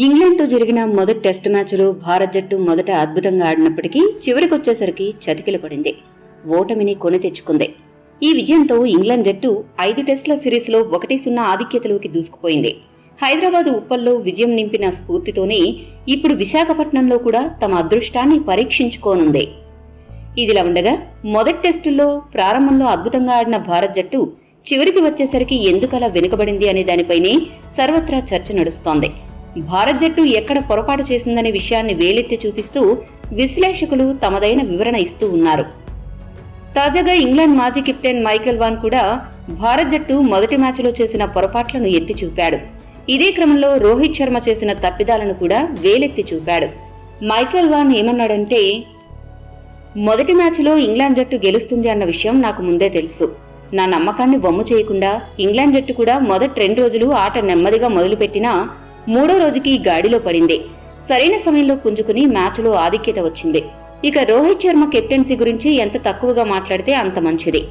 ఇంగ్లాండ్తో జరిగిన మొదటి టెస్ట్ మ్యాచ్లో భారత్ జట్టు మొదట అద్భుతంగా ఆడినప్పటికీ చివరికొచ్చేసరికి చతికిలపడింది. ఓటమిని కొని తెచ్చుకుంది. ఈ విజయంతో ఇంగ్లాండ్ జట్టు 5 టెస్టుల సిరీస్లో 1-0 ఆధిక్యతలోకి దూసుకుపోయింది. హైదరాబాద్ ఉప్పల్లో విజయం నింపిన స్ఫూర్తితోనే ఇప్పుడు విశాఖపట్నంలో కూడా తమ అదృష్టాన్ని పరీక్షించుకోనుంది. ఇదిలా ఉండగా మొదటి టెస్టుల్లో ప్రారంభంలో అద్భుతంగా ఆడిన భారత్ జట్టు చివరికి వచ్చేసరికి ఎందుకలా వెనుకబడింది అనే దానిపైనే సర్వత్రా చర్చ నడుస్తోంది. భారత్ జట్టు ఎక్కడ పొరపాటు చేసిందనే విషయాన్ని వేలెత్తి చూపిస్తూ విశ్లేషకులు తమదైన వివరణ ఇస్తూ ఉన్నారు. తాజాగా ఇంగ్లాండ్ మాజీ కెప్టెన్ మైకేల్ వాన్ కూడా భారత్ జట్టు మొదటి మ్యాచ్లో చేసిన పొరపాట్లను ఎత్తి చూపాడు. ఇదే క్రమంలో రోహిత్ శర్మ చేసిన తప్పిదాలను కూడా వేలెత్తి చూపాడు. మైకేల్ వాన్ ఏమన్నాడంటే, మొదటి మ్యాచ్లో ఇంగ్లాండ్ జట్టు గెలుస్తుంది అన్న విషయం నాకు ముందే తెలుసు. నా నమ్మకాన్ని వమ్ము చేయకుండా ఇంగ్లాండ్ జట్టు కూడా మొదటి 2 రోజులు ఆట నెమ్మదిగా మొదలుపెట్టినా 3వ రోజుకి గాడిలో పడింది. సరైన సమయంలో పుంజుకుని మ్యాచ్లో ఆధిక్యత వచ్చింది. ఇక రోహిత్ శర్మ కెప్టెన్సీ గురించి ఎంత తక్కువగా మాట్లాడితే అంత మంచిది.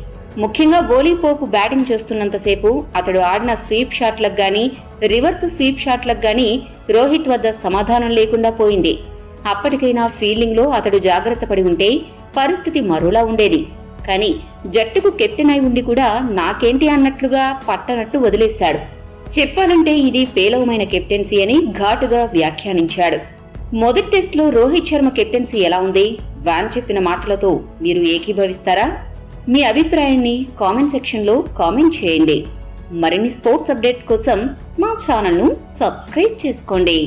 ముఖ్యంగా బోలీ పోప్ బ్యాటింగ్ చేస్తున్నంతసేపు అతడు ఆడిన స్వీప్ షాట్లకు గానీ రివర్స్ స్వీప్ షాట్లకు గానీ రోహిత్ వద్ద సమాధానం లేకుండా పోయింది. అప్పటికైనా ఫీల్డింగ్లో అతడు జాగ్రత్త పడి ఉంటే పరిస్థితి మరోలా ఉండేది. కానీ జట్టుకు కెప్టెన్ అయి ఉండి కూడా నాకేంటి అన్నట్లుగా పట్టనట్టు వదిలేశాడు. చెప్పాలంటే ఇది పేలవమైన కెప్టెన్సీ అని ఘాటుగా వ్యాఖ్యానించాడు. మొదటి టెస్ట్లో రోహిత్ శర్మ కెప్టెన్సీ ఎలా ఉంది? వాన్ చెప్పిన మాటలతో మీరు ఏకీభవిస్తారా? మీ అభిప్రాయాన్ని కామెంట్ సెక్షన్లో కామెంట్ చేయండి. మరిన్ని స్పోర్ట్స్ అప్డేట్స్ కోసం మా ఛానల్ను సబ్స్క్రైబ్ చేసుకోండి.